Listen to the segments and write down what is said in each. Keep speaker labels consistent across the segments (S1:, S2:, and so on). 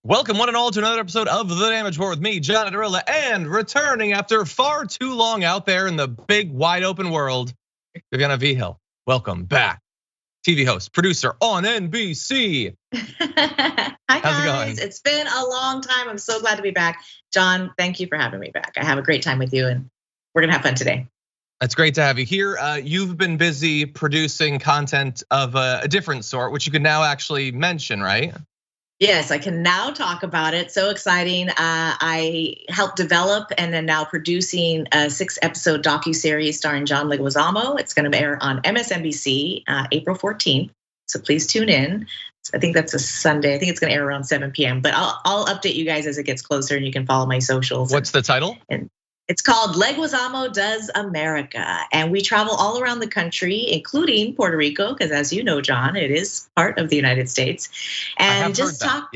S1: Welcome one and all to another episode of The Damage Report with me, John Adarilla, and returning after far too long out there in the big wide open world, Viviana Vigil. Welcome back. TV host, producer on NBC.
S2: Hi
S1: How's it
S2: guys,
S1: going?
S2: it's been a long time. I'm so glad to be back. John, thank you for having me back. I have a great time with you and we're gonna have fun today.
S1: It's great to have you here. You've been busy producing content of a different sort, which you can now actually mention, right?
S2: Yes, I can now talk about it. So exciting. I helped develop and then now producing a 6-episode docuseries starring John Leguizamo. It's gonna air on MSNBC April 14th. So please tune in. I think that's a Sunday. I think it's gonna air around 7 p.m. But I'll update you guys as it gets closer and you can follow my socials.
S1: What's the title?
S2: And it's called Leguizamo Does America. And we travel all around the country, including Puerto Rico, because as you know, John, it is part of the United States. And just talk,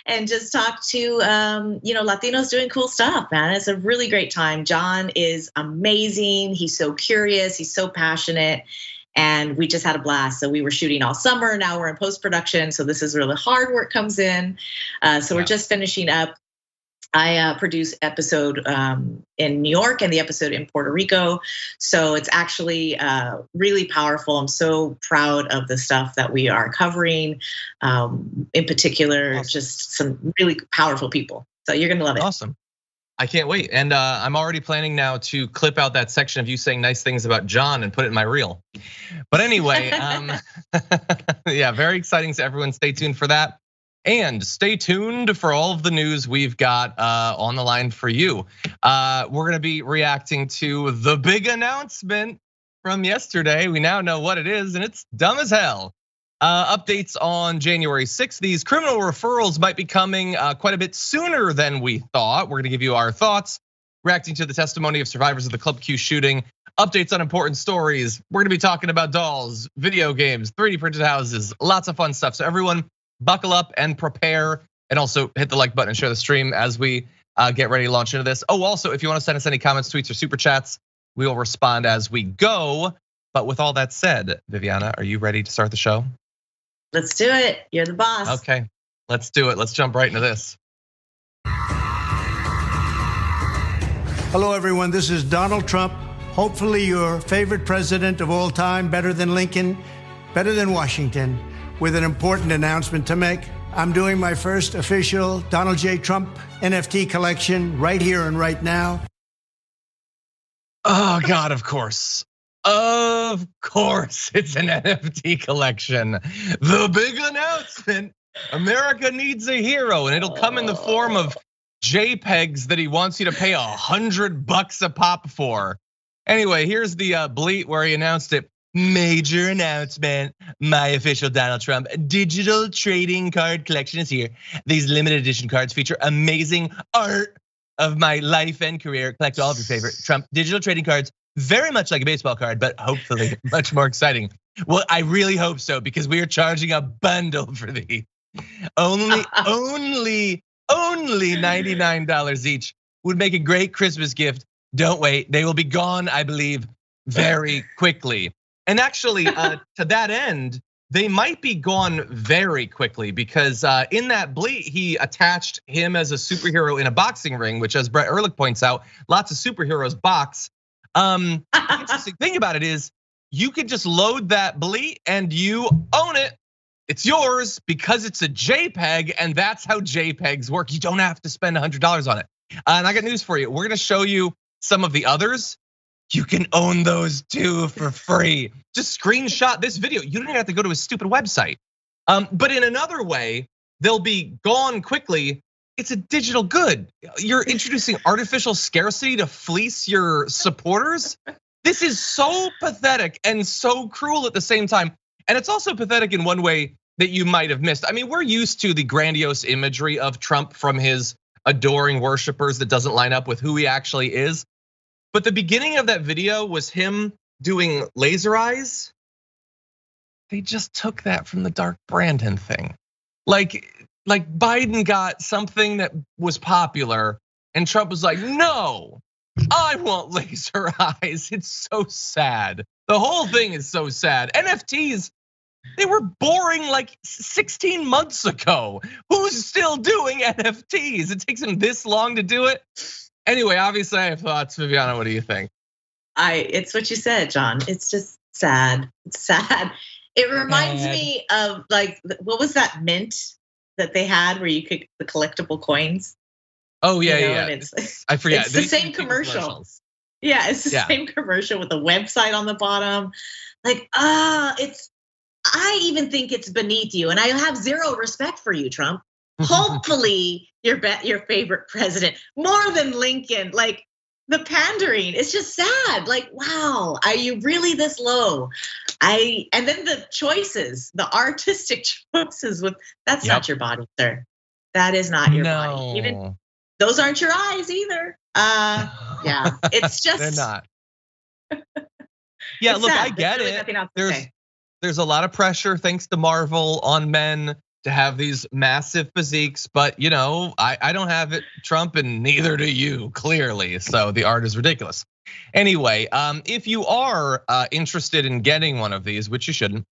S2: and just talk to Latinos doing cool stuff, man. It's a really great time. John is amazing. He's so curious, he's so passionate. And we just had a blast. So we were shooting all summer. Now we're in post-production. So this is where the hard work comes in. So we're just finishing up. I produce episode in New York and the episode in Puerto Rico. So it's actually really powerful. I'm so proud of the stuff that we are covering. In particular, just some really powerful people. So you're gonna love it.
S1: Awesome. I can't wait. And I'm already planning now to clip out that section of you saying nice things about John and put it in my reel. But anyway, yeah, very exciting. So everyone stay tuned for that. And stay tuned for all of the news we've got on the line for you. We're gonna be reacting to the big announcement from yesterday. We now know what it is, and it's dumb as hell. Updates on January 6th. These criminal referrals might be coming quite a bit sooner than we thought. We're gonna give you our thoughts, reacting to the testimony of survivors of the Club Q shooting, updates on important stories. We're gonna be talking about dolls, video games, 3D printed houses, lots of fun stuff. So everyone, buckle up and prepare, and also hit the like button and share the stream as we get ready to launch into this. Oh, also, if you want to send us any comments, tweets, or super chats, we will respond as we go. But with all that said, Viviana, are you ready to start the show?
S2: Let's do it. You're the boss.
S1: Okay, let's do it. Let's jump right into this.
S3: Hello, everyone. This is Donald Trump. Hopefully your favorite president of all time, better than Lincoln, better than Washington, with an important announcement to make. I'm doing my first official Donald J. Trump NFT collection right here and right now.
S1: Oh God, of course. Of course, it's an NFT collection. The big announcement, America needs a hero, and it'll come in the form of JPEGs that he wants you to pay $100 a pop for. Anyway, here's the bleat where he announced it. Major announcement, my official Donald Trump digital trading card collection is here. These limited edition cards feature amazing art of my life and career. Collect all of your favorite Trump digital trading cards, very much like a baseball card, but hopefully much more exciting. Well, I really hope so, because we are charging a bundle for these. Only $99 each would make a great Christmas gift. Don't wait, they will be gone, I believe, very quickly. And actually, to that end, they might be gone very quickly, because in that bleat, he attached him as a superhero in a boxing ring, which, as Brett Ehrlich points out, lots of superheroes box. The interesting thing about it is you could just load that bleat and you own it. It's yours because it's a JPEG, and that's how JPEGs work. You don't have to spend $100 on it. And I got news for you. We're gonna show you some of the others. You can own those too for free. Just screenshot this video. You don't even have to go to a stupid website. But in another way, they'll be gone quickly. It's a digital good. You're introducing artificial scarcity to fleece your supporters. This is so pathetic and so cruel at the same time. And it's also pathetic in one way that you might have missed. I mean, we're used to the grandiose imagery of Trump from his adoring worshipers that doesn't line up with who he actually is. But the beginning of that video was him doing laser eyes. They just took that from the Dark Brandon thing. Like Biden got something that was popular and Trump was like, no, I want laser eyes. It's so sad. The whole thing is so sad. NFTs They were boring like 16 months ago. Who's still doing NFTs? It takes them this long to do it. Anyway, obviously I have thoughts. Viviana, what do you think?
S2: It's what you said, John. It's just sad. It's sad. It reminds me of like, what was that mint that they had where you could, the collectible coins?
S1: Oh yeah, yeah. I forget.
S2: It's the same commercial. Yeah, it's the same commercial with a website on the bottom. Like, I even think it's beneath you, and I have zero respect for you, Trump. Hopefully, your favorite president, more than Lincoln. Like the pandering, it's just sad. Like, wow, are you really this low? And then the choices, the artistic choices with that's not your body, sir. That is not your body. Even those aren't your eyes either. Yeah, it's just
S1: they're not. Yeah, look, sad. I get really it. There's a lot of pressure, thanks to Marvel, on men to have these massive physiques, but I don't have it, Trump, and neither do you, clearly. So the art is ridiculous. Anyway, if you are interested in getting one of these, which you shouldn't,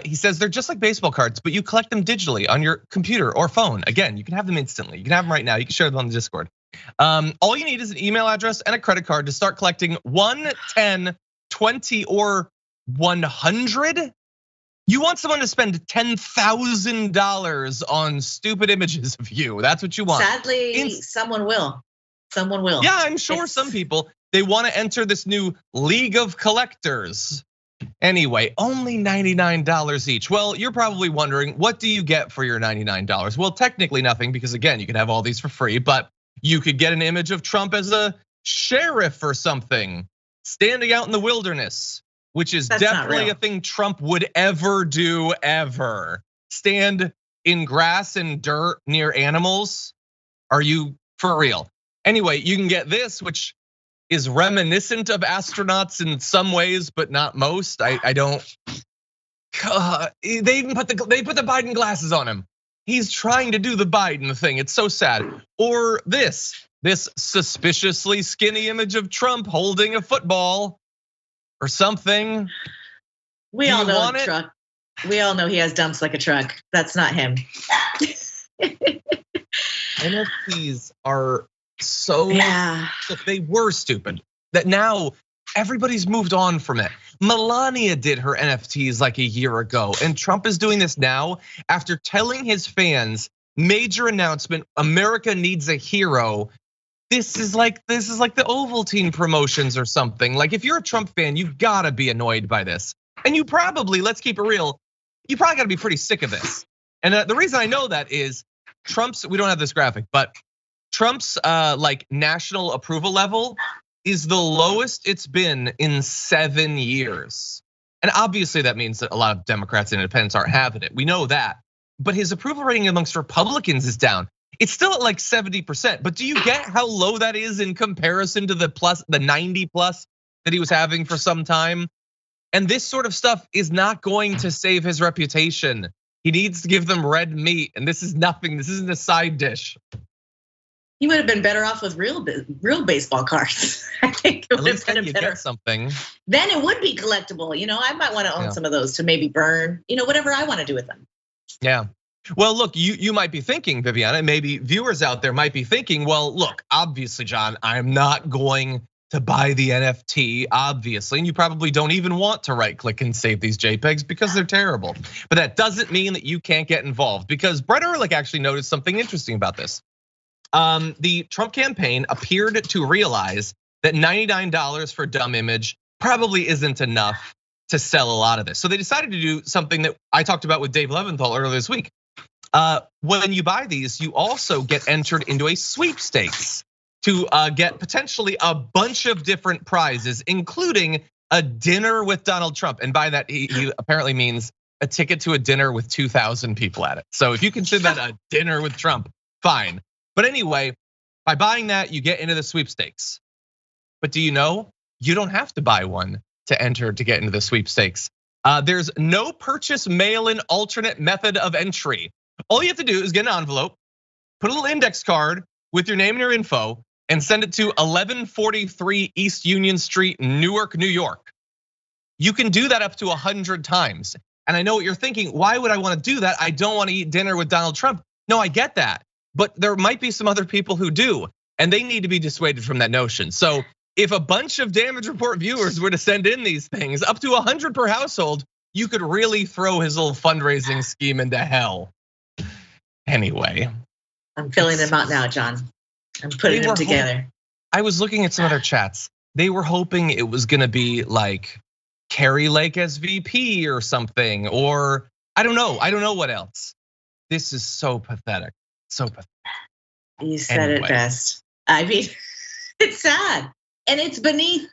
S1: he says they're just like baseball cards, but you collect them digitally on your computer or phone. Again, you can have them instantly. You can have them right now. You can share them on the Discord. All you need is an email address and a credit card to start collecting 1, 10, 20, or 100. You want someone to spend $10,000 on stupid images of you. That's what you want.
S2: Sadly, someone will. Someone will.
S1: Yeah, I'm sure some people, they want to enter this new league of collectors. Anyway, only $99 each. Well, you're probably wondering, what do you get for your $99? Well, technically nothing, because again, you can have all these for free, but you could get an image of Trump as a sheriff or something, standing out in the wilderness, which is definitely a thing Trump would ever do, ever. Stand in grass and dirt near animals? Are you for real? Anyway, you can get this, which is reminiscent of astronauts in some ways, but not most. I don't. They even put the Biden glasses on him. He's trying to do the Biden thing. It's so sad. Or this suspiciously skinny image of Trump holding a football or something.
S2: We all know the truck. We all know he has dumps like a truck. That's not him.
S1: NFTs are so they were stupid that now everybody's moved on from it. Melania did her NFTs like a year ago, and Trump is doing this now after telling his fans, major announcement, America needs a hero. This is like the Ovaltine promotions or something. Like if you're a Trump fan, you've gotta be annoyed by this. And you probably, let's keep it real, you probably gotta be pretty sick of this. And the reason I know that is Trump's, we don't have this graphic, but Trump's like national approval level is the lowest it's been in 7 years. And obviously that means that a lot of Democrats and independents aren't having it. We know that. But his approval rating amongst Republicans is down. It's still at like 70%, but do you get how low that is in comparison to the 90 plus that he was having for some time? And this sort of stuff is not going to save his reputation. He needs to give them red meat, and this is nothing. This isn't a side dish.
S2: He would have been better off with real baseball cards. I think it would have been a better
S1: something.
S2: Then it would be collectible. I might want to own some of those to maybe burn. Whatever I want to do with them.
S1: Yeah. Well, look, you might be thinking, Viviana, maybe viewers out there might be thinking, well, look, obviously, John, I'm not going to buy the NFT, obviously, and you probably don't even want to right click and save these JPEGs because they're terrible. But that doesn't mean that you can't get involved, because Brett Ehrlich actually noticed something interesting about this. The Trump campaign appeared to realize that $99 for a dumb image probably isn't enough to sell a lot of this. So they decided to do something that I talked about with Dave Leventhal earlier this week. When you buy these, you also get entered into a sweepstakes to get potentially a bunch of different prizes, including a dinner with Donald Trump. And by that, he apparently means a ticket to a dinner with 2,000 people at it. So if you consider that a dinner with Trump, fine. But anyway, by buying that, you get into the sweepstakes. But do you know, you don't have to buy one to enter to get into the sweepstakes. There's no purchase mail-in alternate method of entry. All you have to do is get an envelope, put a little index card with your name and your info, and send it to 1143 East Union Street, Newark, New York. You can do that up to 100 times. And I know what you're thinking. Why would I want to do that? I don't want to eat dinner with Donald Trump. No, I get that. But there might be some other people who do, and they need to be dissuaded from that notion. So if a bunch of Damage Report viewers were to send in these things, up to 100 per household, you could really throw his little fundraising scheme into hell. Anyway.
S2: I'm filling them out now, John. I'm putting them together.
S1: I was looking at some other chats. They were hoping it was gonna be like Carrie Lake as VP or something, or I don't know what else. This is so pathetic, so pathetic.
S2: You said it best. I mean, it's sad, and it's beneath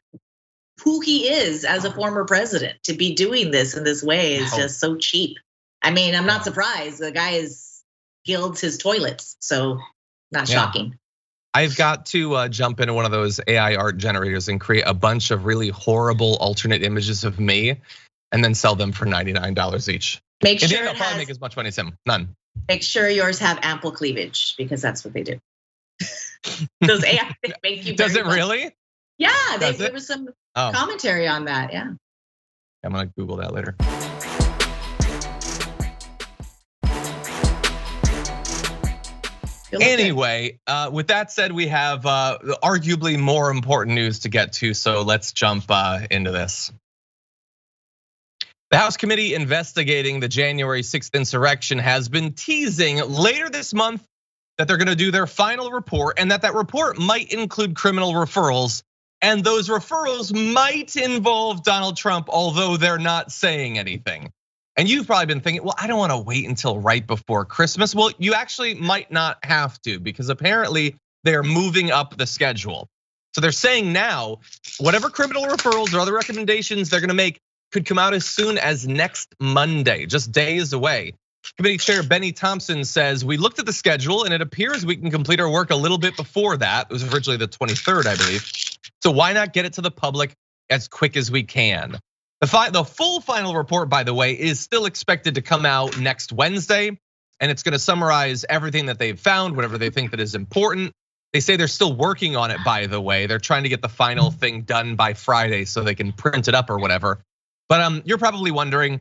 S2: who he is as a former president. To be doing this in this way is just so cheap. I mean, I'm not surprised. The guy gilds his toilets, so not shocking.
S1: I've got to jump into one of those AI art generators and create a bunch of really horrible alternate images of me, and then sell them for $99 each.
S2: Make sure
S1: I'll probably make as much money as him. None.
S2: Make sure yours have ample cleavage, because that's what they do. Those AI things make you.
S1: Does it really?
S2: Yeah, there was some commentary on that. Yeah.
S1: I'm gonna Google that later. Anyway, with that said, we have arguably more important news to get to, so let's jump into this. The House committee investigating the January 6th insurrection has been teasing later this month that they're gonna do their final report, and that report might include criminal referrals, and those referrals might involve Donald Trump, although they're not saying anything. And you've probably been thinking, well, I don't want to wait until right before Christmas. Well, you actually might not have to, because apparently they're moving up the schedule. So they're saying now, whatever criminal referrals or other recommendations they're gonna make could come out as soon as next Monday, just days away. Committee Chair Benny Thompson says, we looked at the schedule and it appears we can complete our work a little bit before that. It was originally the 23rd, I believe. So why not get it to the public as quick as we can? The full final report, by the way, is still expected to come out next Wednesday, and it's gonna summarize everything that they've found, whatever they think that is important. They say they're still working on it, by the way. They're trying to get the final thing done by Friday so they can print it up or whatever. But you're probably wondering,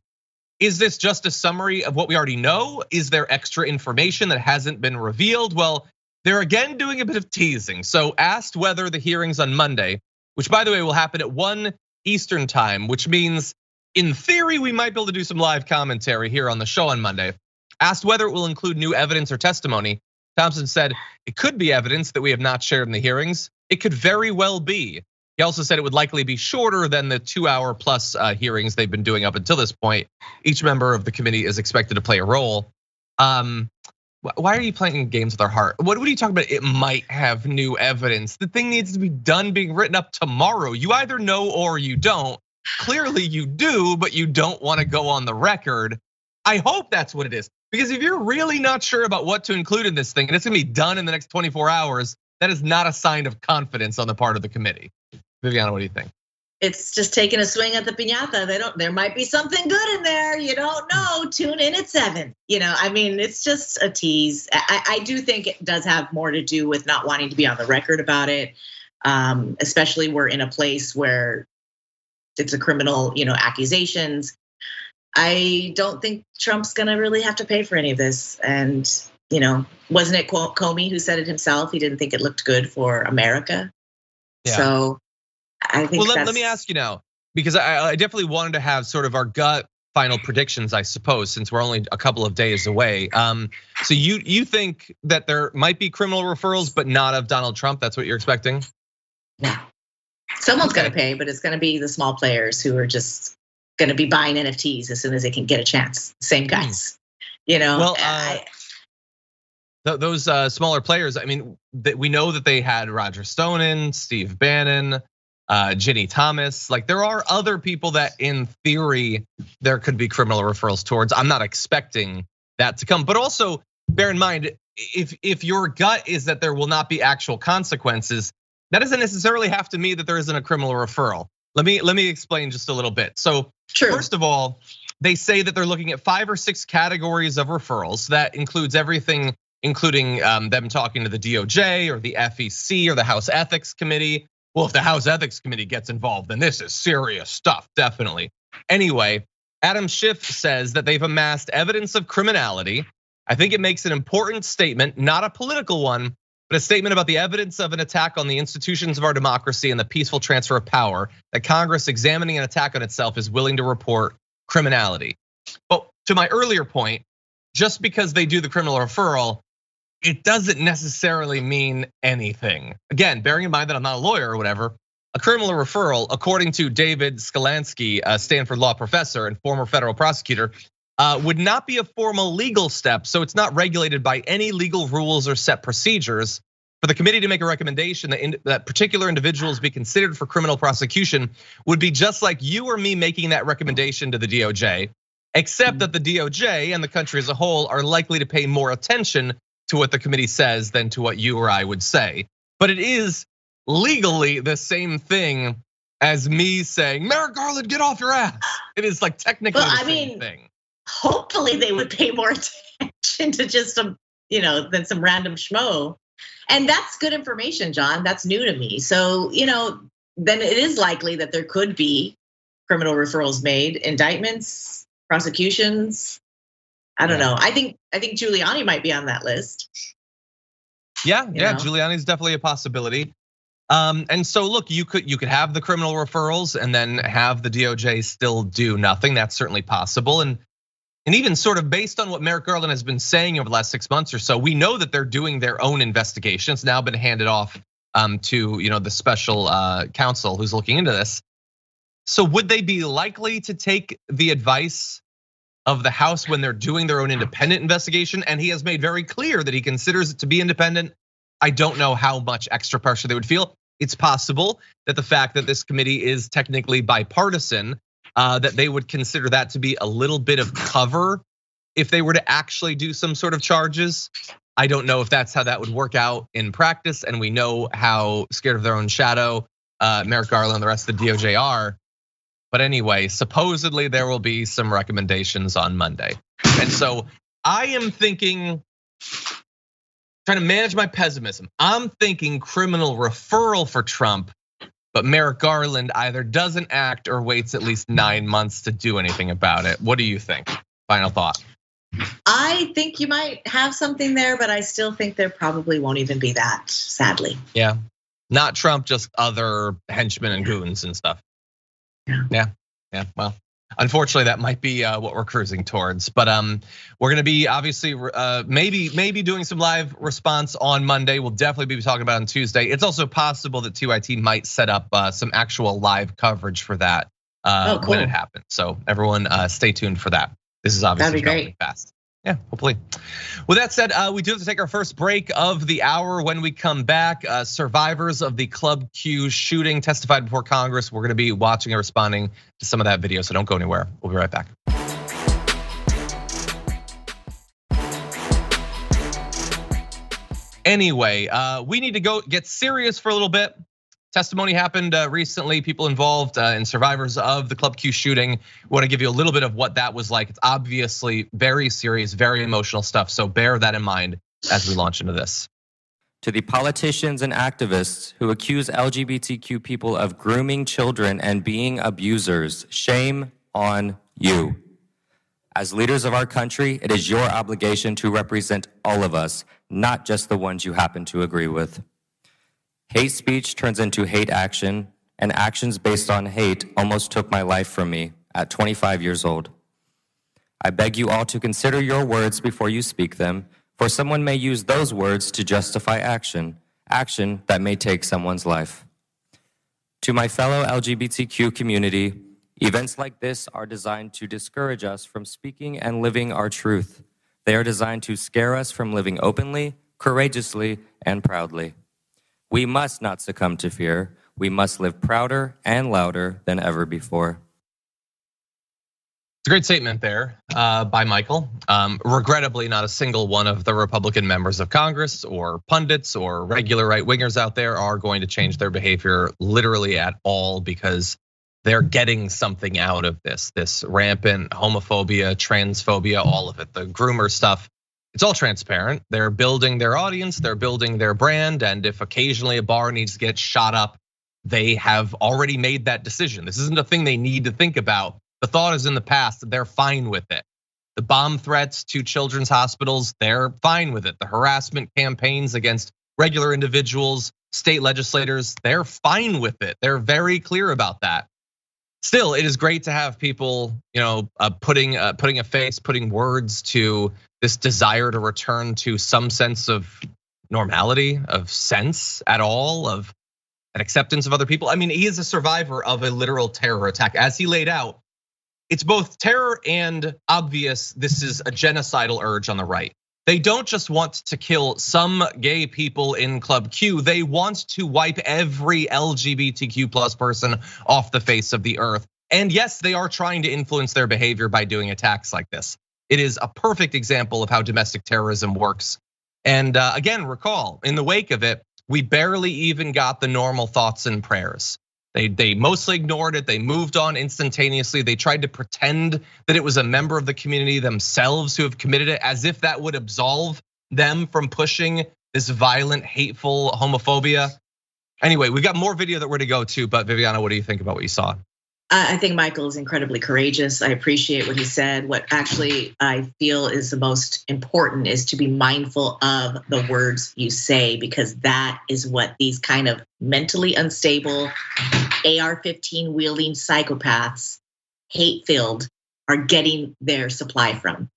S1: is this just a summary of what we already know? Is there extra information that hasn't been revealed? Well, they're again doing a bit of teasing. So asked whether the hearings on Monday, which by the way will happen at 1 Eastern time, which means in theory we might be able to do some live commentary here on the show on Monday. Asked whether it will include new evidence or testimony, Thompson said it could be evidence that we have not shared in the hearings. It could very well be. He also said it would likely be shorter than the 2-hour plus hearings they've been doing up until this point. Each member of the committee is expected to play a role. Why are you playing games with our heart? What are you talking about? It might have new evidence. The thing needs to be done being written up tomorrow. You either know or you don't. Clearly you do, but you don't want to go on the record. I hope that's what it is. Because if you're really not sure about what to include in this thing, and it's gonna be done in the next 24 hours, that is not a sign of confidence on the part of the committee. Viviana, what do you think?
S2: It's just taking a swing at the piñata. There might be something good in there. You don't know. Tune in at 7. I mean, it's just a tease. I do think it does have more to do with not wanting to be on the record about it. Especially we're in a place where it's a criminal, accusations. I don't think Trump's gonna really have to pay for any of this. And, wasn't it Comey who said it himself? He didn't think it looked good for America. Yeah. So I think
S1: let me ask you now, because I definitely wanted to have sort of our gut final predictions, I suppose, since we're only a couple of days away. So you think that there might be criminal referrals, but not of Donald Trump? That's what you're expecting?
S2: Yeah. Someone's gonna pay, but it's gonna be the small players who are just gonna be buying NFTs as soon as they can get a chance. Same guys,
S1: Well, those smaller players, I mean, we know that they had Roger Stone in, Steve Bannon, Ginny Thomas. Like there are other people that in theory there could be criminal referrals towards. I'm not expecting that to come, but also bear in mind, if your gut is that there will not be actual consequences, that doesn't necessarily have to mean that there isn't a criminal referral. Let me explain just a little bit. So first of all, they say that they're looking at 5 or 6 categories of referrals. That includes everything, including them talking to the DOJ or the FEC or the House Ethics Committee. Well, if the House Ethics Committee gets involved, then this is serious stuff, definitely. Anyway, Adam Schiff says that they've amassed evidence of criminality. I think it makes an important statement, not a political one, but a statement about the evidence of an attack on the institutions of our democracy and the peaceful transfer of power, that Congress, examining an attack on itself, is willing to report criminality. But to my earlier point, just because they do the criminal referral, it doesn't necessarily mean anything. Again, bearing in mind that I'm not a lawyer or whatever, a criminal referral, according to David Skalansky, a Stanford law professor and former federal prosecutor, would not be a formal legal step, so it's not regulated by any legal rules or set procedures. For the committee to make a recommendation that particular individuals be considered for criminal prosecution would be just like you or me making that recommendation to the DOJ, except that the DOJ and the country as a whole are likely to pay more attention to what the committee says than to what you or I would say. But it is legally the same thing as me saying, Merrick Garland, get off your ass. It is like technically the same thing.
S2: Hopefully they would pay more attention to just some, than some random schmo. And that's good information, John. That's new to me. So, then it is likely that there could be criminal referrals made, indictments, prosecutions. I don't know. I think Giuliani might be on that list.
S1: Yeah, Giuliani's definitely a possibility. And so look, you could have the criminal referrals and then have the DOJ still do nothing. That's certainly possible. And even sort of based on what Merrick Garland has been saying over the last 6 months or so, we know that they're doing their own investigation. It's now been handed off to the special counsel who's looking into this. So would they be likely to take the advice of the House when they're doing their own independent investigation? And he has made very clear that he considers it to be independent. I don't know how much extra pressure they would feel. It's possible that the fact that this committee is technically bipartisan, that they would consider that to be a little bit of cover if they were to actually do some sort of charges. I don't know if that's how that would work out in practice. And we know how scared of their own shadow Merrick Garland and the rest of the DOJ are. But anyway, supposedly there will be some recommendations on Monday. And so I am thinking, trying to manage my pessimism. I'm thinking criminal referral for Trump, but Merrick Garland either doesn't act or waits at least 9 months to do anything about it. What do you think? Final thought.
S2: I think you might have something there, but I still think there probably won't even be that, sadly.
S1: Yeah, not Trump, just other henchmen and goons and stuff. Yeah. Well, unfortunately, that might be what we're cruising towards. But we're going to be obviously maybe doing some live response on Monday. We'll definitely be talking about it on Tuesday. It's also possible that TYT might set up some actual live coverage for that when it happens. So everyone, stay tuned for that. This is obviously developing fast. Yeah, hopefully. With that said, we do have to take our first break of the hour. When we come back, survivors of the Club Q shooting testified before Congress. We're gonna be watching and responding to some of that video, so don't go anywhere. We'll be right back. Anyway, we need to go get serious for a little bit. Testimony happened recently, people involved and survivors of the Club Q shooting. We want to give you a little bit of what that was like. It's obviously very serious, very emotional stuff. So bear that in mind as we launch into this.
S4: To the politicians and activists who accuse LGBTQ people of grooming children and being abusers, shame on you. As leaders of our country, it is your obligation to represent all of us, not just the ones you happen to agree with. Hate speech turns into hate action, and actions based on hate almost took my life from me at 25 years old. I beg you all to consider your words before you speak them, for someone may use those words to justify action that may take someone's life. To my fellow LGBTQ community, events like this are designed to discourage us from speaking and living our truth. They are designed to scare us from living openly, courageously, and proudly. We must not succumb to fear. We must live prouder and louder than ever before.
S1: It's a great statement there by Michael. Regrettably, not a single one of the Republican members of Congress or pundits or regular right-wingers out there are going to change their behavior literally at all, because they're getting something out of this rampant homophobia, transphobia, all of it, the groomer stuff. It's all transparent. They're building their audience, they're building their brand, and if occasionally a bar needs to get shot up, they have already made that decision. This isn't a thing they need to think about The thought is in the past. They're fine with it. The bomb threats to children's hospitals, they're fine with it. The harassment campaigns against regular individuals, state legislators, they're fine with it. They're very clear about that. Still, it is great to have people, putting a face, putting words to this desire to return to some sense of normality, of sense at all, of an acceptance of other people. I mean, he is a survivor of a literal terror attack. As he laid out, it's both terror and obvious this is a genocidal urge on the right. They don't just want to kill some gay people in Club Q. They want to wipe every LGBTQ plus person off the face of the earth. And yes, they are trying to influence their behavior by doing attacks like this. It is a perfect example of how domestic terrorism works. And again, recall, in the wake of it, we barely even got the normal thoughts and prayers. They mostly ignored it. They moved on instantaneously. They tried to pretend that it was a member of the community themselves who have committed it, as if that would absolve them from pushing this violent, hateful homophobia. Anyway, we've got more video that we're to go to, but Viviana, what do you think about what you saw?
S2: I think Michael is incredibly courageous. I appreciate what he said. What actually I feel is the most important is to be mindful of the words you say, because that is what these kind of mentally unstable AR-15 wielding psychopaths, hate-filled, are getting their supply from.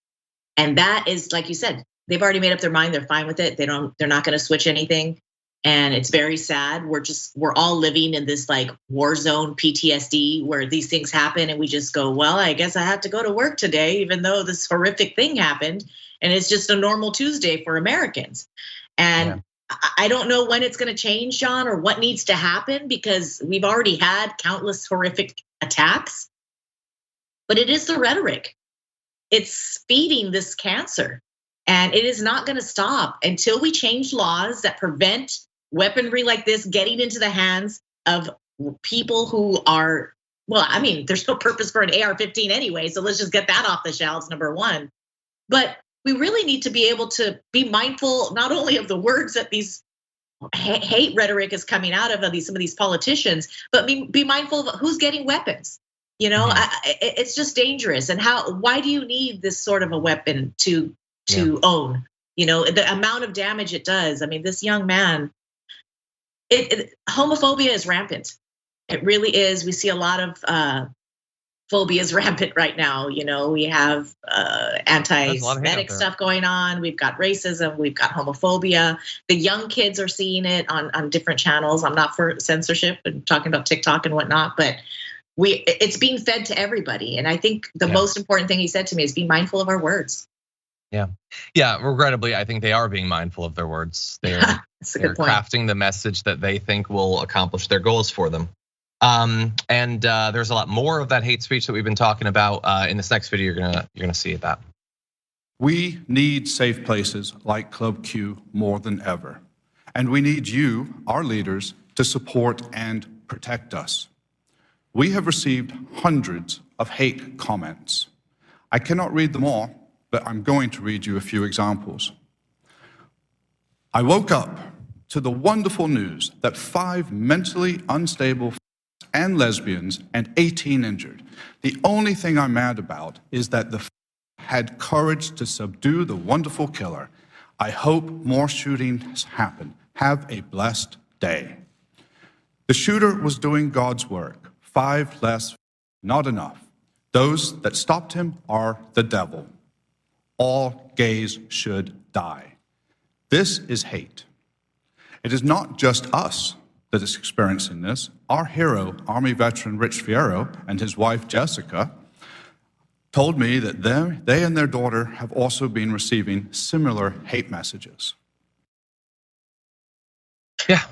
S2: And that is, like you said, they've already made up their mind. They're fine with it. They're not going to switch anything. And it's very sad. We're all living in this like war zone PTSD where these things happen and we just go, well, I guess I have to go to work today, even though this horrific thing happened. And it's just a normal Tuesday for Americans. And I don't know when it's going to change, John, or what needs to happen, because we've already had countless horrific attacks. But it is the rhetoric. It's feeding this cancer. And it is not going to stop until we change laws that prevent weaponry like this getting into the hands of people who are, well, I mean, there's no purpose for an AR-15 anyway, so let's just get that off the shelves, number one. But we really need to be able to be mindful not only of the words that these hate rhetoric is coming out of some of these politicians, but be mindful of who's getting weapons. It's just dangerous. And why do you need this sort of a weapon to own? The amount of damage it does. I mean, this young man, homophobia is rampant. It really is. We see a lot of phobias rampant right now. We have anti-Semitic stuff going on. We've got racism. We've got homophobia. The young kids are seeing it on different channels. I'm not for censorship and talking about TikTok and whatnot, but it's being fed to everybody. And I think the most important thing he said to me is be mindful of our words.
S1: Yeah. Regrettably, I think they are being mindful of their words. They're crafting the message that they think will accomplish their goals for them. And there's a lot more of that hate speech that we've been talking about in this next video. You're gonna see that.
S5: We need safe places like Club Q more than ever, and we need you, our leaders, to support and protect us. We have received hundreds of hate comments. I cannot read them all, but I'm going to read you a few examples. I woke up to the wonderful news that 5 mentally unstable and lesbians and 18 injured. The only thing I'm mad about is that the had courage to subdue the wonderful killer. I hope more shootings happen. Have a blessed day. The shooter was doing God's work. 5 less, not enough. Those that stopped him are the devil. All gays should die. This is hate. It is not just us that is experiencing this. Our hero, Army veteran Rich Fierro, and his wife Jessica told me that they and their daughter have also been receiving similar hate messages.
S1: Yeah.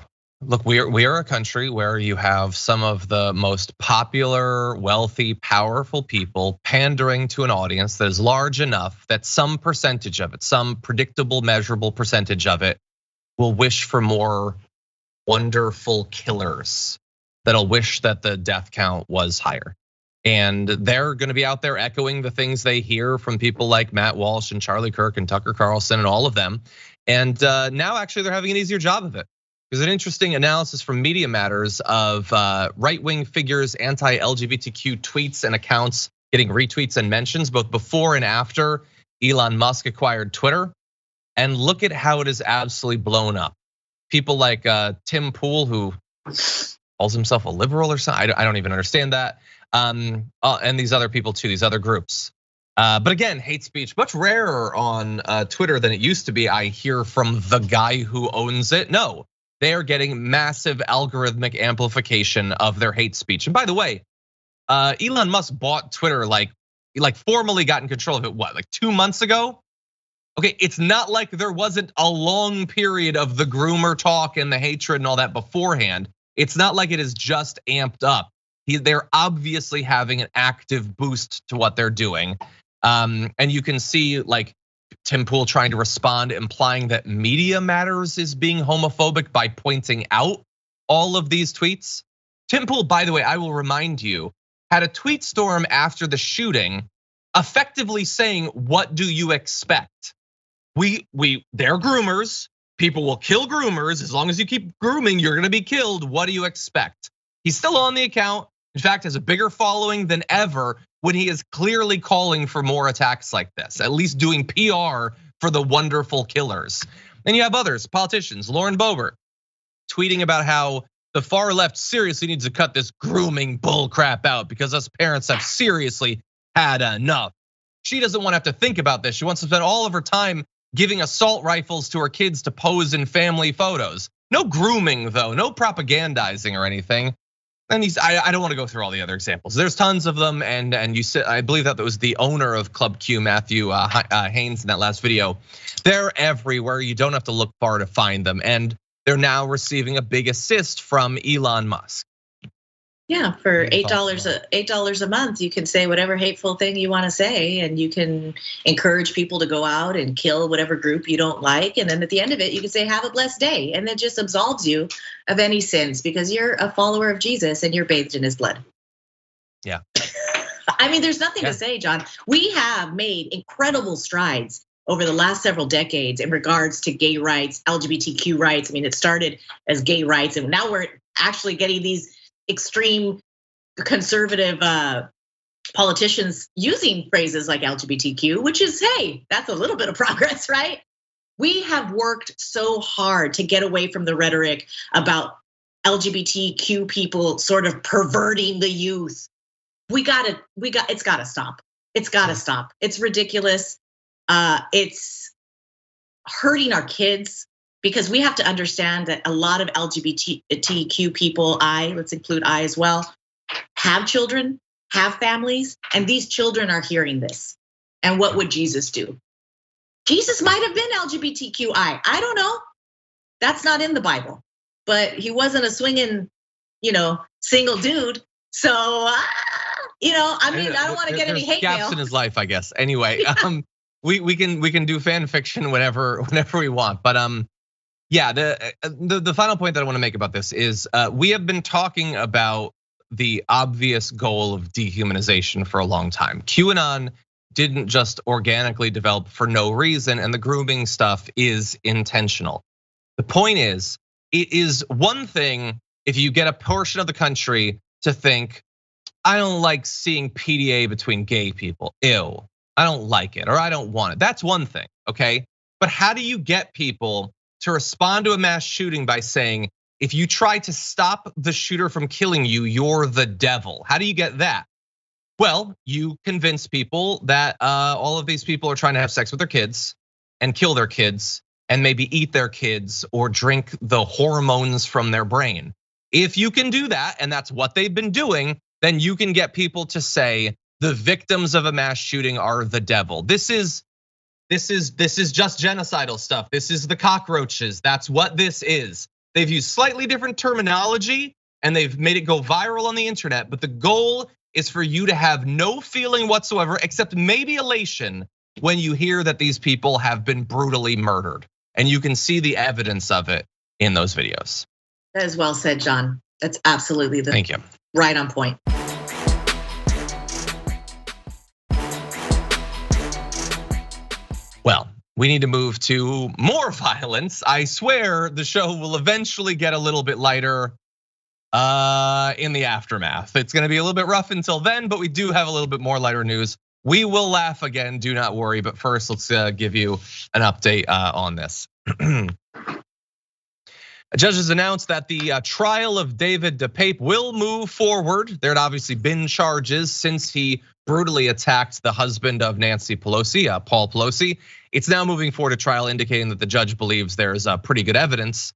S1: Look, we are a country where you have some of the most popular, wealthy, powerful people pandering to an audience that is large enough that some percentage of it, some predictable, measurable percentage of it, will wish for more wonderful killers that'll wish that the death count was higher. And they're gonna be out there echoing the things they hear from people like Matt Walsh and Charlie Kirk and Tucker Carlson and all of them. And now actually they're having an easier job of it. There's an interesting analysis from Media Matters of right-wing figures, anti-LGBTQ tweets and accounts getting retweets and mentions both before and after Elon Musk acquired Twitter. And look at how it is absolutely blown up. People like Tim Pool, who calls himself a liberal or something, I don't even understand that. And these other people too, these other groups. But again, hate speech, much rarer on Twitter than it used to be. I hear from the guy who owns it. No, they are getting massive algorithmic amplification of their hate speech. And by the way, Elon Musk bought Twitter like formally got in control of it, what, like 2 months ago? Okay, it's not like there wasn't a long period of the groomer talk and the hatred and all that beforehand. It's not like it is just amped up. They're obviously having an active boost to what they're doing. And you can see like Tim Pool trying to respond, implying that Media Matters is being homophobic by pointing out all of these tweets. Tim Pool, by the way, I will remind you, had a tweet storm after the shooting, effectively saying, "What do you expect? They're groomers. People will kill groomers. As long as you keep grooming, you're gonna be killed. What do you expect?" He's still on the account. In fact, has a bigger following than ever when he is clearly calling for more attacks like this, at least doing PR for the wonderful killers. And you have others, politicians, Lauren Boebert, tweeting about how the far left seriously needs to cut this grooming bull crap out because us parents have seriously had enough. She doesn't want to have to think about this. She wants to spend all of her time giving assault rifles to her kids to pose in family photos. No grooming though, no propagandizing or anything. And I don't want to go through all the other examples. There's tons of them, and you said, I believe that was the owner of Club Q, Matthew Haynes, in that last video. They're everywhere. You don't have to look far to find them, and they're now receiving a big assist from Elon Musk.
S2: Yeah, for $8 a month, you can say whatever hateful thing you want to say, and you can encourage people to go out and kill whatever group you don't like. And then at the end of it, you can say, "Have a blessed day," and it just absolves you of any sins because you're a follower of Jesus and you're bathed in his blood.
S1: Yeah.
S2: I mean, there's nothing to say, John. We have made incredible strides over the last several decades in regards to gay rights, LGBTQ rights. I mean, it started as gay rights, and now we're actually getting these extreme conservative politicians using phrases like LGBTQ, which is, hey, that's a little bit of progress, right? We have worked so hard to get away from the rhetoric about LGBTQ people sort of perverting the youth. It's gotta stop. It's gotta stop. It's ridiculous. It's hurting our kids. Because we have to understand that a lot of LGBTQ people, let's include I as well, have children, have families, and these children are hearing this. And what would Jesus do? Jesus might have been LGBTQI. I don't know. That's not in the Bible. But he wasn't a swinging, single dude. So, I don't want to get any hate mail.
S1: Gaps in his life, I guess. Anyway, we can do fan fiction whenever we want, but yeah, the final point that I want to make about this is we have been talking about the obvious goal of dehumanization for a long time. QAnon didn't just organically develop for no reason, and the grooming stuff is intentional. The point is, it is one thing if you get a portion of the country to think, "I don't like seeing PDA between gay people. Ew, I don't like it, or I don't want it." That's one thing, okay? But how do you get people to respond to a mass shooting by saying, "If you try to stop the shooter from killing you, you're the devil"? How do you get that? Well, you convince people that all of these people are trying to have sex with their kids and kill their kids and maybe eat their kids or drink the hormones from their brain. If you can do that, and that's what they've been doing, then you can get people to say the victims of a mass shooting are the devil. This is just genocidal stuff. This is the cockroaches. That's what this is. They've used slightly different terminology and they've made it go viral on the internet, but the goal is for you to have no feeling whatsoever except maybe elation when you hear that these people have been brutally murdered. And you can see the evidence of it in those videos.
S2: That is well said, John. That's absolutely
S1: Thank you.
S2: Right on point.
S1: Well, we need to move to more violence. I swear the show will eventually get a little bit lighter. In the aftermath. It's gonna be a little bit rough until then, but we do have a little bit more lighter news. We will laugh again, do not worry. But first, let's give you an update on this. Judges announced that the trial of David DePape will move forward. There had obviously been charges since he brutally attacked the husband of Nancy Pelosi, Paul Pelosi. It's now moving forward to trial, indicating that the judge believes there is pretty good evidence.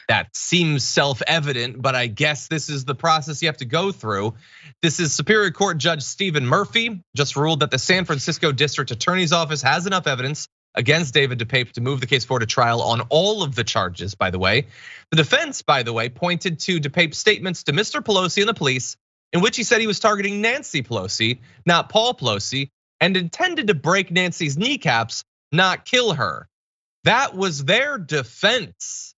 S1: That seems self-evident, but I guess this is the process you have to go through. This is Superior Court Judge Stephen Murphy just ruled that the San Francisco District Attorney's Office has enough evidence against David DePape to move the case forward to trial on all of the charges, by the way. The defense, by the way, pointed to DePape's statements to Mr. Pelosi and the police, in which he said he was targeting Nancy Pelosi, not Paul Pelosi, and intended to break Nancy's kneecaps, not kill her. That was their defense.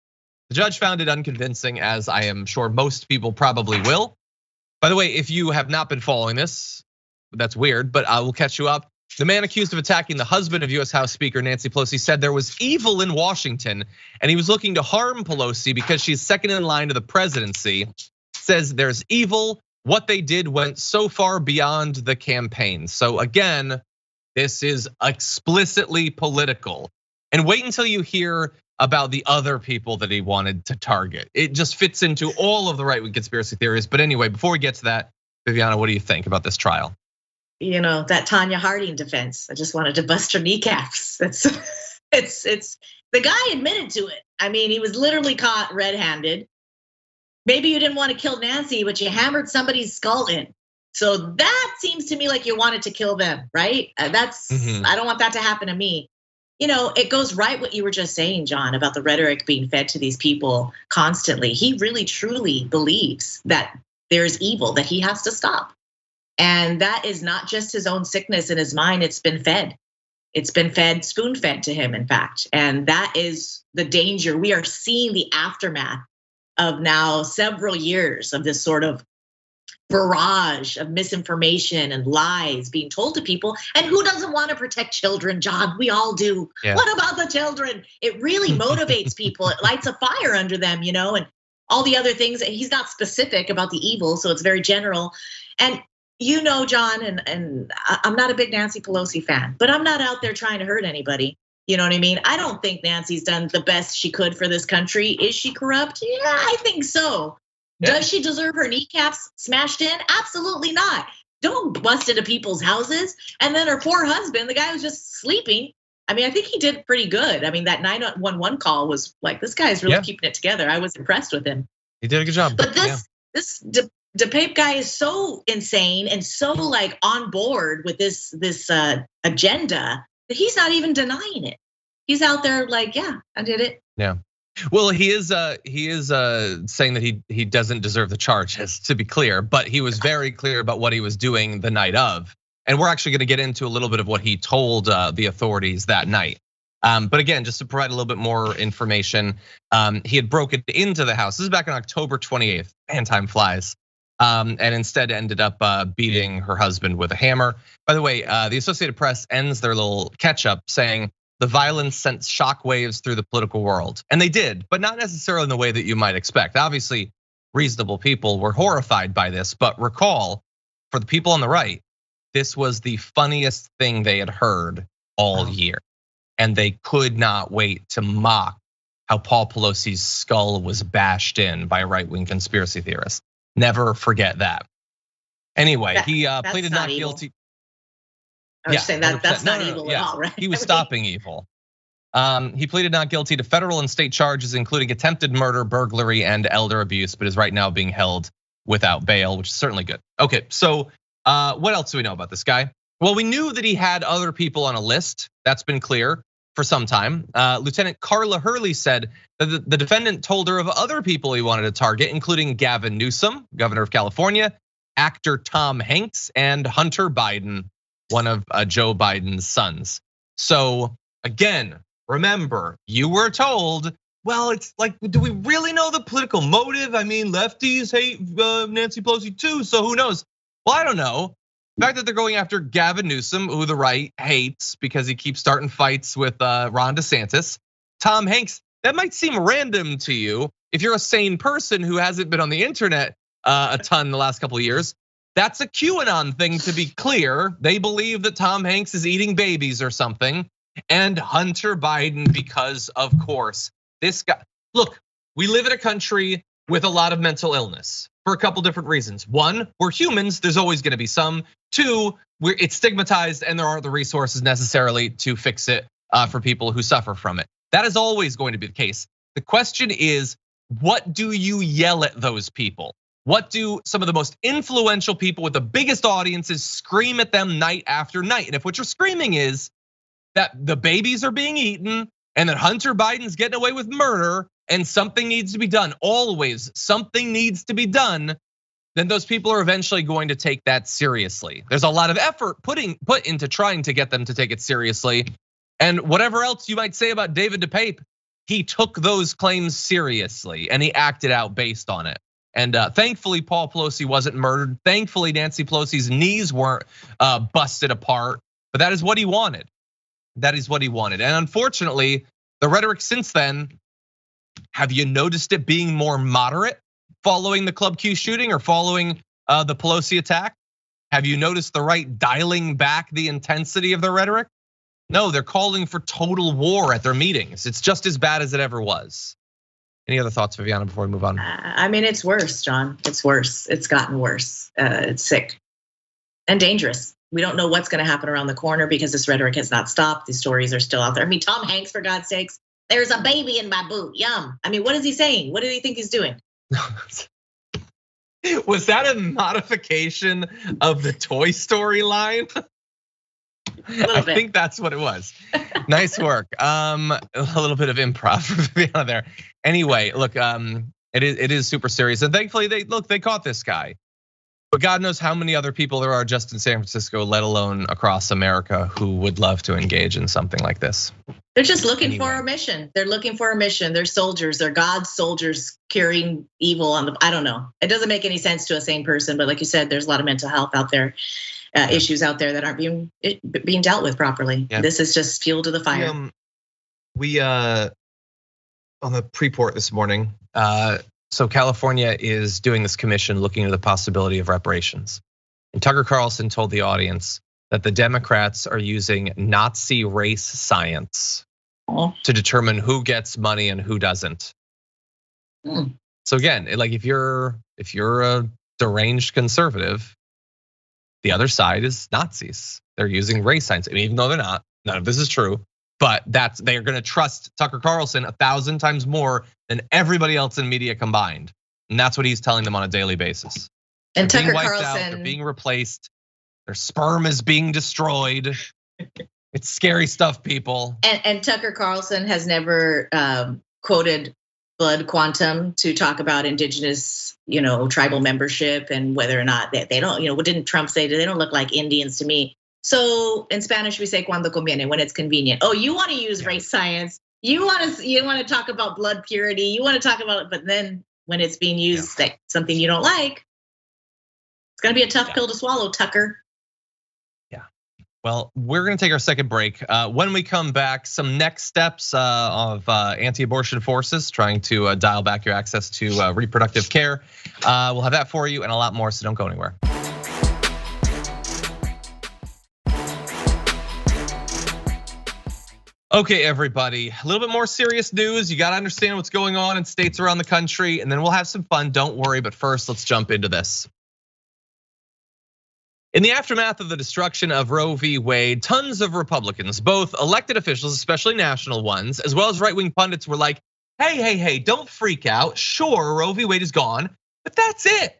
S1: The judge found it unconvincing, as I am sure most people probably will. By the way, if you have not been following this, that's weird, but I will catch you up. The man accused of attacking the husband of US House Speaker Nancy Pelosi said there was evil in Washington and he was looking to harm Pelosi because she's second in line to the presidency. Says there's evil. What they did went so far beyond the campaign. So again, this is explicitly political. And wait until you hear about the other people that he wanted to target. It just fits into all of the right-wing conspiracy theories. But anyway, before we get to that, Viviana, what do you think about this trial?
S2: You know, that Tanya Harding defense. I just wanted to bust her kneecaps. It's the guy admitted to it. I mean, he was literally caught red-handed. Maybe you didn't want to kill Nancy, but you hammered somebody's skull in. So that seems to me like you wanted to kill them, right? I don't want that to happen to me. You know, it goes right what you were just saying, John, about the rhetoric being fed to these people constantly. He really, truly believes that there's evil that he has to stop. And that is not just his own sickness in his mind, it's been fed. It's been fed, spoon-fed to him, in fact. And that is the danger. We are seeing the aftermath of now several years of this sort of barrage of misinformation and lies being told to people. And who doesn't want to protect children, John? We all do. Yeah. What about the children? It really motivates people. It lights a fire under them, you know, and all the other things. He's not specific about the evil, so it's very general. And you know, John, and I'm not a big Nancy Pelosi fan, but I'm not out there trying to hurt anybody. You know what I mean? I don't think Nancy's done the best she could for this country. Is she corrupt? Yeah, I think so. Yeah. Does she deserve her kneecaps smashed in? Absolutely not. Don't bust into people's houses. And then her poor husband, the guy who's just sleeping. I mean, I think he did pretty good. I mean, that 911 call was like, this guy's really keeping it together. I was impressed with him.
S1: He did a good job.
S2: But this DePape guy is so insane and so like on board with this agenda that he's not even denying it. He's out there like, yeah, I did it.
S1: Yeah. Well, he is saying that he doesn't deserve the charges, to be clear, but he was very clear about what he was doing the night of. And we're actually going to get into a little bit of what he told the authorities that night. But again, just to provide a little bit more information, he had broken into the house. This is back on October 28th. Man, time flies. And instead ended up beating her husband with a hammer. By the way, the Associated Press ends their little catch-up saying the violence sent shockwaves through the political world. And they did, but not necessarily in the way that you might expect. Obviously, reasonable people were horrified by this, but recall, for the people on the right, this was the funniest thing they had heard all year. And they could not wait to mock how Paul Pelosi's skull was bashed in by a right-wing conspiracy theorist. Never forget that. Anyway, he pleaded not guilty.
S2: I was saying that's not evil at all, right?
S1: He was stopping evil. He pleaded not guilty to federal and state charges, including attempted murder, burglary, and elder abuse, but is right now being held without bail, which is certainly good. Okay, so what else do we know about this guy? Well, we knew that he had other people on a list. That's been clear for some time. Lieutenant Carla Hurley said that the defendant told her of other people he wanted to target, including Gavin Newsom, governor of California, actor Tom Hanks, and Hunter Biden, one of Joe Biden's sons. So again, remember, you were told, well, it's like, do we really know the political motive? I mean, lefties hate Nancy Pelosi too, so who knows? Well, I don't know. The fact that they're going after Gavin Newsom, who the right hates because he keeps starting fights with Ron DeSantis. Tom Hanks, that might seem random to you if you're a sane person who hasn't been on the internet a ton the last couple of years. That's a QAnon thing, to be clear. They believe that Tom Hanks is eating babies or something, and Hunter Biden, because of course, this guy, look, we live in a country with a lot of mental illness for a couple different reasons. One, we're humans, there's always gonna be some. Two, it's stigmatized and there aren't the resources necessarily to fix it for people who suffer from it. That is always going to be the case. The question is, what do you yell at those people? What do some of the most influential people with the biggest audiences scream at them night after night? And if what you're screaming is that the babies are being eaten and that Hunter Biden's getting away with murder and something needs to be done, always something needs to be done, then those people are eventually going to take that seriously. There's a lot of effort put into trying to get them to take it seriously. And whatever else you might say about David DePape, he took those claims seriously and he acted out based on it. And thankfully, Paul Pelosi wasn't murdered. Thankfully, Nancy Pelosi's knees weren't busted apart, but that is what he wanted. That is what he wanted. And unfortunately, the rhetoric since then, have you noticed it being more moderate following the Club Q shooting or following the Pelosi attack? Have you noticed the right dialing back the intensity of the rhetoric? No, they're calling for total war at their meetings. It's just as bad as it ever was. Any other thoughts, Viviana, before we move on?
S2: I mean, it's worse, John. It's worse. It's gotten worse. It's sick and dangerous. We don't know what's going to happen around the corner because this rhetoric has not stopped. These stories are still out there. I mean, Tom Hanks, for God's sakes, there's a baby in my boot. Yum. I mean, what is he saying? What do you think he's doing?
S1: Was that a modification of the Toy Story line? I think that's what it was. Nice work. A little bit of improv for Viviana there. Anyway, look, it is super serious, and thankfully they caught this guy. But God knows how many other people there are just in San Francisco, let alone across America, who would love to engage in something like this.
S2: They're just looking for a mission. They're looking for a mission. They're soldiers. They're God's soldiers curing evil on the. I don't know. It doesn't make any sense to a sane person, but like you said, there's a lot of mental health out there. Issues out there that aren't being dealt with properly. Yeah. This is just fuel to the fire.
S1: We on the pre-port this morning. So California is doing this commission looking into the possibility of reparations. And Tucker Carlson told the audience that the Democrats are using Nazi race science to determine who gets money and who doesn't. So again, like if you're a deranged conservative, the other side is Nazis. They're using race science, and even though they're not, none of this is true. But they're going to trust Tucker Carlson 1,000 times more than everybody else in media combined, and that's what he's telling them on a daily basis.
S2: And
S1: they're
S2: Tucker
S1: being wiped
S2: Carlson,
S1: out, they're being replaced, their sperm is being destroyed. It's scary stuff, people.
S2: And Tucker Carlson has never quoted Blood Quantum to talk about indigenous, tribal membership and whether or not they don't, what didn't Trump say? They don't look like Indians to me. So in Spanish we say cuando conviene, when it's convenient. Oh, you want to use race science? You want to talk about blood purity? You want to talk about it, but then when it's being used like something you don't like, it's gonna be a tough pill to swallow, Tucker.
S1: Yeah. Well, we're gonna take our second break. When we come back, some next steps of anti-abortion forces trying to dial back your access to reproductive care. We'll have that for you and a lot more, so don't go anywhere. Okay, everybody, a little bit more serious news. You got to understand what's going on in states around the country, and then we'll have some fun, don't worry. But first, let's jump into this. In the aftermath of the destruction of Roe v. Wade, tons of Republicans, both elected officials, especially national ones, as well as right-wing pundits were like, hey, don't freak out. Sure, Roe v. Wade is gone, but that's it.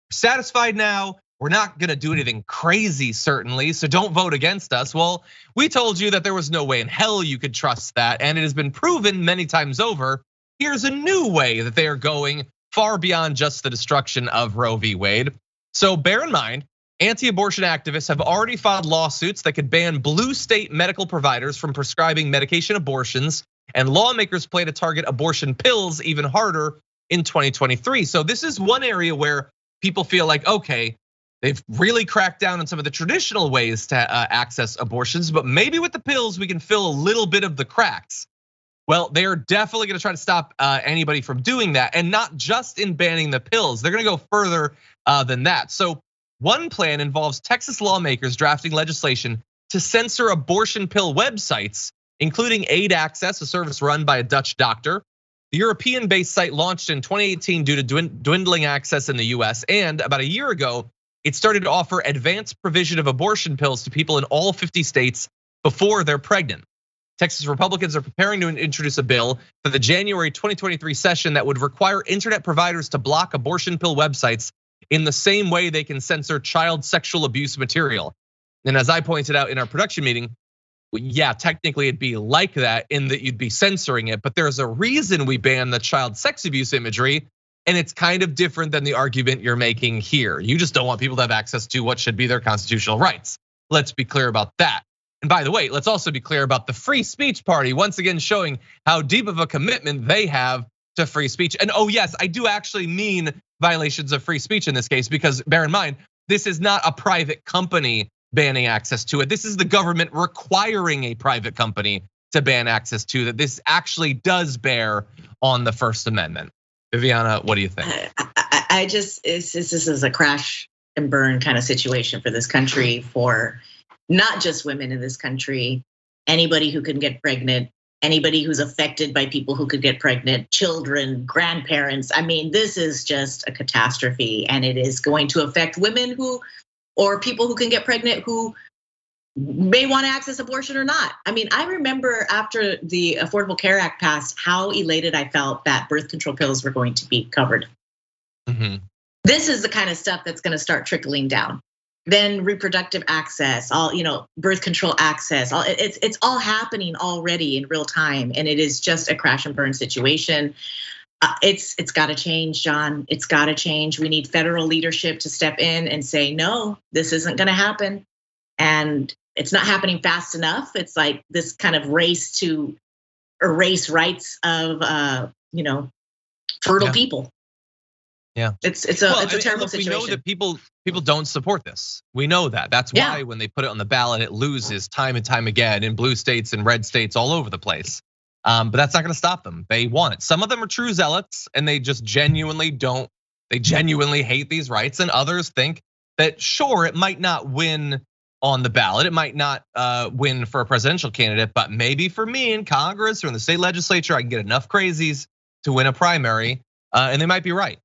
S1: We're satisfied now. We're not gonna do anything crazy, certainly, so don't vote against us. Well, we told you that there was no way in hell you could trust that, and it has been proven many times over. Here's a new way that they are going far beyond just the destruction of Roe v. Wade. So bear in mind, anti-abortion activists have already filed lawsuits that could ban blue state medical providers from prescribing medication abortions, and lawmakers plan to target abortion pills even harder in 2023. So this is one area where people feel like, okay, they've really cracked down on some of the traditional ways to access abortions, but maybe with the pills we can fill a little bit of the cracks. Well, they are definitely going to try to stop anybody from doing that, and not just in banning the pills. They're going to go further than that. So one plan involves Texas lawmakers drafting legislation to censor abortion pill websites, including Aid Access, a service run by a Dutch doctor. The European-based site launched in 2018 due to dwindling access in the US, and about a year ago, it started to offer advanced provision of abortion pills to people in all 50 states before they're pregnant. Texas Republicans are preparing to introduce a bill for the January 2023 session that would require internet providers to block abortion pill websites in the same way they can censor child sexual abuse material. And as I pointed out in our production meeting, yeah, technically it'd be like that in that you'd be censoring it, but there's a reason we ban the child sex abuse imagery, and it's kind of different than the argument you're making here. You just don't want people to have access to what should be their constitutional rights. Let's be clear about that. And by the way, let's also be clear about the free speech party, once again showing how deep of a commitment they have to free speech. And oh yes, I do actually mean violations of free speech in this case, because bear in mind, this is not a private company banning access to it. This is the government requiring a private company to ban access to that. This actually does bear on the First Amendment. Viviana, what do you think?
S2: This is a crash and burn kind of situation for this country, for not just women in this country, anybody who can get pregnant, anybody who's affected by people who could get pregnant, children, grandparents. I mean, this is just a catastrophe, and it is going to affect women or people who can get pregnant who may want to access abortion or not. I mean, I remember after the Affordable Care Act passed, how elated I felt that birth control pills were going to be covered. This is the kind of stuff that's going to start trickling down. Then reproductive access, birth control access, it's all happening already in real time, and it is just a crash and burn situation. It's got to change, John. It's got to change. We need federal leadership to step in and say, no, this isn't going to happen, and it's not happening fast enough. It's like this kind of race to erase rights of fertile people.
S1: Yeah,
S2: it's a terrible situation.
S1: We know that people don't support this. We know that. That's why when they put it on the ballot, it loses time and time again in blue states and red states all over the place. But that's not going to stop them. They want it. Some of them are true zealots, and they just genuinely don't. They genuinely hate these rights, and others think that sure, it might not win on the ballot, it might not win for a presidential candidate, but maybe for me in Congress or in the state legislature, I can get enough crazies to win a primary, and they might be right.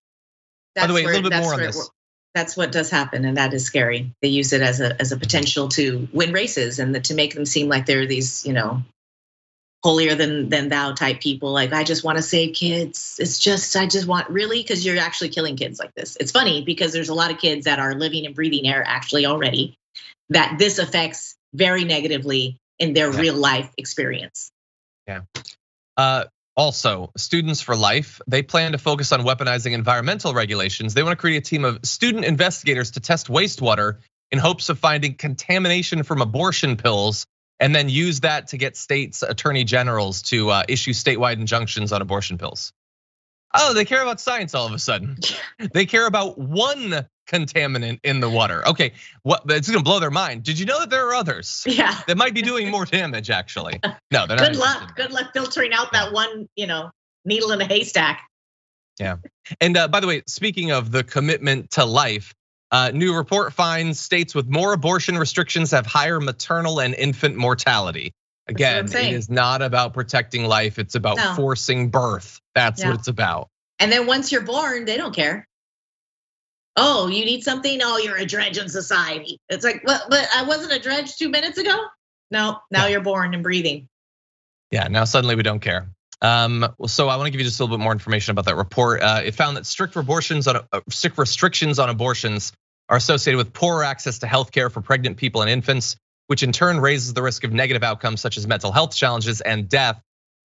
S1: By the way, a little bit more on this.
S2: That's what does happen, and that is scary. They use it as a potential to win races and to make them seem like they're these, holier than thou type people. Like, I just want to save kids. I just want, really, because you're actually killing kids like this. It's funny because there's a lot of kids that are living and breathing air actually already that this affects very negatively in their real life experience.
S1: Yeah. Also, Students for Life, they plan to focus on weaponizing environmental regulations. They want to create a team of student investigators to test wastewater in hopes of finding contamination from abortion pills, and then use that to get states' attorney generals to issue statewide injunctions on abortion pills. Oh, they care about science all of a sudden. They care about one contaminant in the water. Okay, it's gonna blow their mind. Did you know that there are others?
S2: Yeah,
S1: that might be doing more damage. Actually, no, they're
S2: not. Good luck filtering out that one, needle in a haystack.
S1: Yeah, and by the way, speaking of the commitment to life, new report finds states with more abortion restrictions have higher maternal and infant mortality. Again, it is not about protecting life; it's about forcing birth. That's what it's about.
S2: And then once you're born, they don't care. Oh, you need something? Oh, you're a dredge in society. It's like, but I wasn't a dredge 2 minutes ago. No, now you're born and breathing.
S1: Yeah, now suddenly we don't care. So I want to give you just a little bit more information about that report. It found that strict restrictions on abortions are associated with poorer access to healthcare for pregnant people and infants, which in turn raises the risk of negative outcomes such as mental health challenges and death.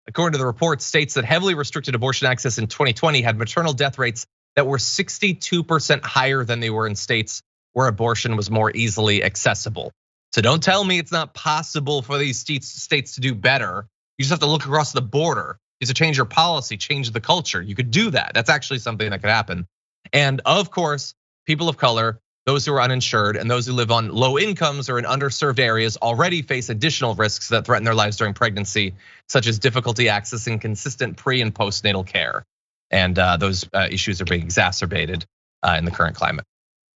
S1: According to the report, states that heavily restricted abortion access in 2020 had maternal death rates that were 62% higher than they were in states where abortion was more easily accessible. So don't tell me it's not possible for these states to do better. You just have to look across the border. You have to change your policy, change the culture. You could do that. That's actually something that could happen. And of course, people of color, those who are uninsured, and those who live on low incomes or in underserved areas already face additional risks that threaten their lives during pregnancy, such as difficulty accessing consistent pre- and postnatal care. And those issues are being exacerbated in the current climate.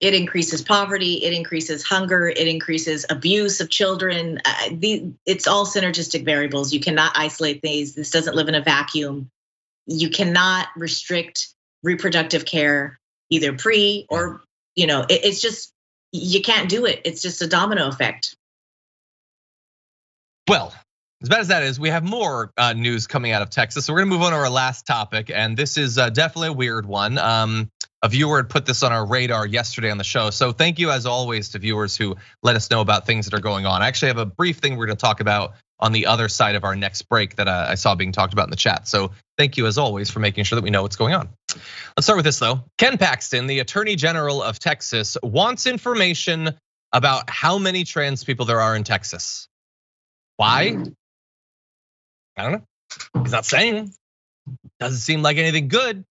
S2: It increases poverty, it increases hunger, it increases abuse of children. It's all synergistic variables. You cannot isolate these. This doesn't live in a vacuum. You cannot restrict reproductive care, either pre or, it's just, you can't do it. It's just a domino effect.
S1: Well, as bad as that is, we have more news coming out of Texas. So we're gonna move on to our last topic, and this is definitely a weird one. A viewer had put this on our radar yesterday on the show. So thank you as always to viewers who let us know about things that are going on. I actually have a brief thing we're gonna talk about on the other side of our next break that I saw being talked about in the chat. So thank you as always for making sure that we know what's going on. Let's start with this though. Ken Paxton, the Attorney General of Texas, wants information about how many trans people there are in Texas. Why? I don't know. He's not saying. Doesn't seem like anything good.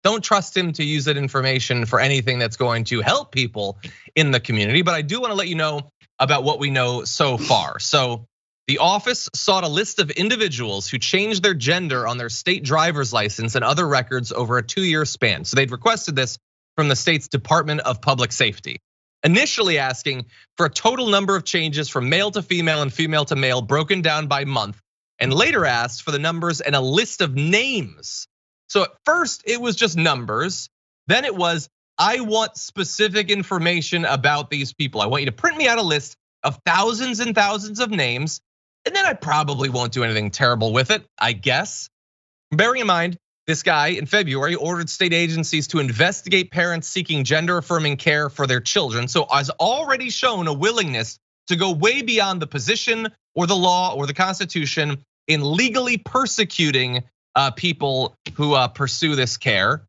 S1: Don't trust him to use that information for anything that's going to help people in the community. But I do want to let you know about what we know so far. So the office sought a list of individuals who changed their gender on their state driver's license and other records over a 2-year span. So they'd requested this from the state's Department of Public Safety, initially asking for a total number of changes from male to female and female to male broken down by month, and later asked for the numbers and a list of names. So at first it was just numbers. Then it was, I want specific information about these people. I want you to print me out a list of thousands and thousands of names. And then I probably won't do anything terrible with it, I guess. Bearing in mind, this guy in February ordered state agencies to investigate parents seeking gender affirming care for their children. So has already shown a willingness to go way beyond the position or the law or the Constitution in legally persecuting people who pursue this care.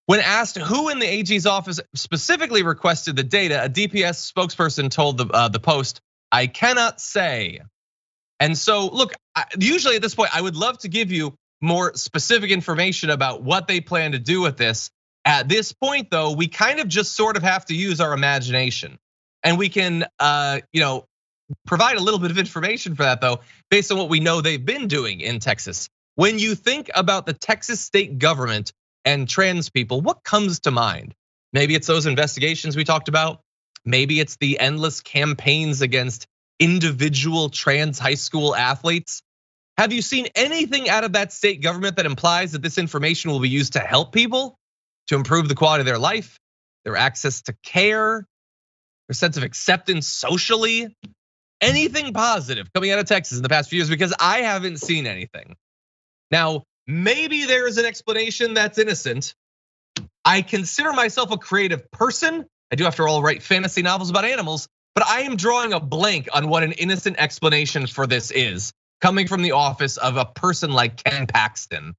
S1: When asked who in the AG's office specifically requested the data, a DPS spokesperson told the Post, "I cannot say." And so look, usually at this point, I would love to give you more specific information about what they plan to do with this. At this point though, we kind of just sort of have to use our imagination. And we can provide a little bit of information for that though, based on what we know they've been doing in Texas. When you think about the Texas state government and trans people, what comes to mind? Maybe it's those investigations we talked about. Maybe it's the endless campaigns against individual trans high school athletes. Have you seen anything out of that state government that implies that this information will be used to help people, to improve the quality of their life, their access to care, their sense of acceptance socially? Anything positive coming out of Texas in the past few years? Because I haven't seen anything. Now, maybe there is an explanation that's innocent. I consider myself a creative person. I do, after all, write fantasy novels about animals, but I am drawing a blank on what an innocent explanation for this is, coming from the office of a person like Ken Paxton.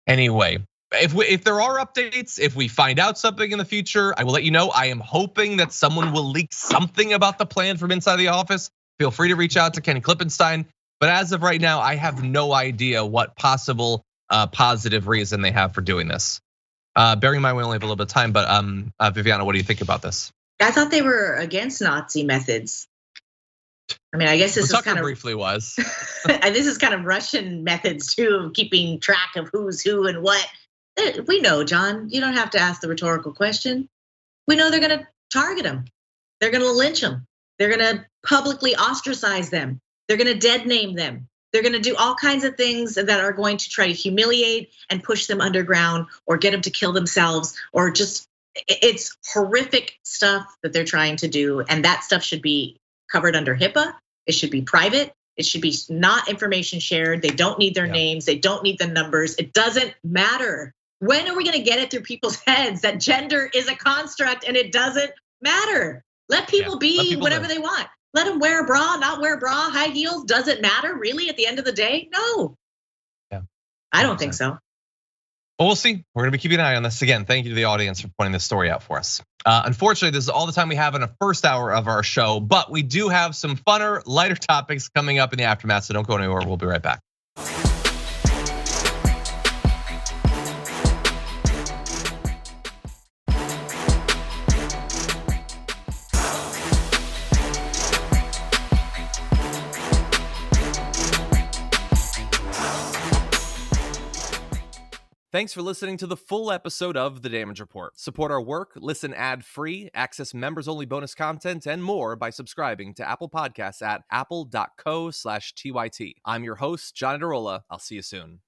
S1: Anyway, if there are updates, if we find out something in the future, I will let you know. I am hoping that someone will leak something about the plan from inside the office. Feel free to reach out to Ken Klippenstein. But as of right now, I have no idea what possible positive reason they have for doing this. Bearing in mind we only have a little bit of time, but Viviana, what do you think about this?
S2: I thought they were against Nazi methods. I mean, I guess this is kind of
S1: briefly was.
S2: This is kind of Russian methods too, of keeping track of who's who and what. We know, John. You don't have to ask the rhetorical question. We know they're going to target them. They're going to lynch them. They're going to publicly ostracize them. They're going to dead name them. They're going to do all kinds of things that are going to try to humiliate and push them underground or get them to kill themselves, or just, it's horrific stuff that they're trying to do. And that stuff should be covered under HIPAA. It should be private. It should be not information shared. They don't need their names. They don't need the numbers. It doesn't matter. When are we going to get it through people's heads that gender is a construct and it doesn't matter? Let people be whatever they want. Let them wear a bra, not wear a bra, high heels. Does it matter really at the end of the day? No.
S1: Yeah.
S2: I don't think so.
S1: Well, we'll see. We're gonna be keeping an eye on this. Again, thank you to the audience for pointing this story out for us. Unfortunately, this is all the time we have in the first hour of our show, but we do have some funner, lighter topics coming up in the aftermath, so don't go anywhere. We'll be right back.
S6: Thanks for listening to the full episode of The Damage Report. Support our work, listen ad-free, access members-only bonus content, and more by subscribing to Apple Podcasts at apple.co/TYT. I'm your host, John Adarola. I'll see you soon.